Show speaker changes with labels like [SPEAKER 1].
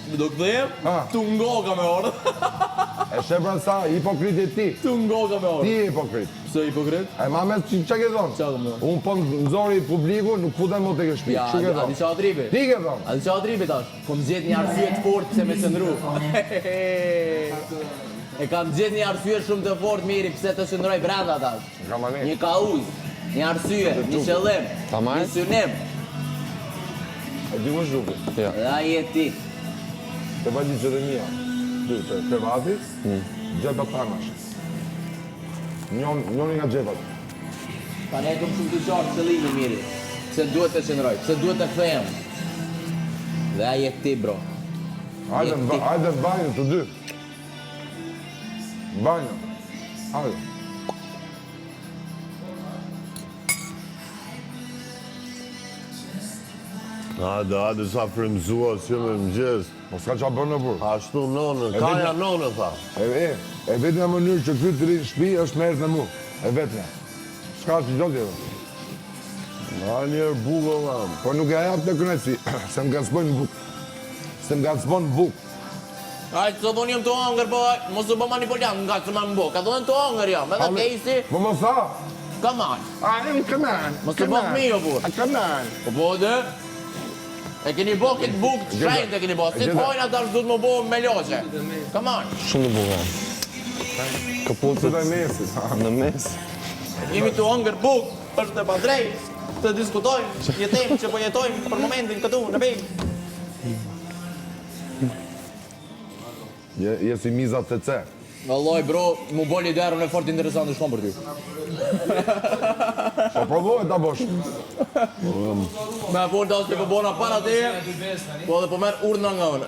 [SPEAKER 1] Do këdhem, tu ngoga me orë.
[SPEAKER 2] E shepra sa, hipokrit e ti.
[SPEAKER 1] Tu ngoga me orë.
[SPEAKER 2] Ti e hipokrit.
[SPEAKER 1] Pse hipokrit?
[SPEAKER 2] E Mamet, që ke thonë?
[SPEAKER 1] Qa këmë?
[SPEAKER 2] Unë po nëzori publiku, nuk futem mo të ke shpi.
[SPEAKER 1] Ja, a di qa tripi?
[SPEAKER 2] Ti ke thonë?
[SPEAKER 1] A di qa tripi tash? Kom gjet një arsye të fort pse me qëndru. E kam gjet një arsye shumë të fort miri pse të qëndroj brenda tash. Një kauz, një arsye, një qëllim, një synim.
[SPEAKER 2] E di më shrupi?
[SPEAKER 1] Dhe a jetë ti.
[SPEAKER 2] Të vajti Gjeremia, të vatis, gjepat tanash. Njoni nga gjepat.
[SPEAKER 1] Pa ne kom shumë të qartë qëllimi miri. Pse duhet të qëndroj, pse duhet të kthehem. Dhe a jetë ti, bro.
[SPEAKER 2] Hajde në banjë të dy. Banjë. Hajde.
[SPEAKER 3] Hajde, sa frymzua si me mëgjes.
[SPEAKER 2] Po s'ka qa bërë në burë.
[SPEAKER 3] Ashtu nonë, kaja nonë, tha.
[SPEAKER 2] E vetëmja mënyrë që këtë të rinë shpi është merët në mu. E vetëmja. S'ka që gjotë jetë.
[SPEAKER 3] Na njerë bukë, dhamë.
[SPEAKER 2] Po nuk e japë të kënesi, se më gacpojnë bukë. Se më gacpojnë bukë.
[SPEAKER 1] Ajtë, së thonë jam të hangër, po, mos u bë manipuljam, nga që më në bukë. Ka thonë të hangër jam, edhe kejsi.
[SPEAKER 2] Po mos sa?
[SPEAKER 1] Come on.
[SPEAKER 2] Come on.
[SPEAKER 1] Mos u bë fmi, o burë.
[SPEAKER 2] Come on.
[SPEAKER 1] Po dhe? E keni bo këtë bukë të shrejnë të keni bo. Si të hojnë ata është du të më bo me loqe. Come on.
[SPEAKER 4] Shumë të buka.
[SPEAKER 2] Këpucët e mesit.
[SPEAKER 4] Në mes.
[SPEAKER 1] Jemi të hangër bukë, është të padrejt, të diskutojmë, jetojmë që po jetojmë për momentin këtu në bejmë.
[SPEAKER 2] Je si mizat të ce.
[SPEAKER 1] Vallaj, bro, mu boli derën e fort interesant shkon për ty.
[SPEAKER 2] Po provoj ta bosh.
[SPEAKER 1] Me fort asë të po bona para te, po dhe po merë urna nga unë.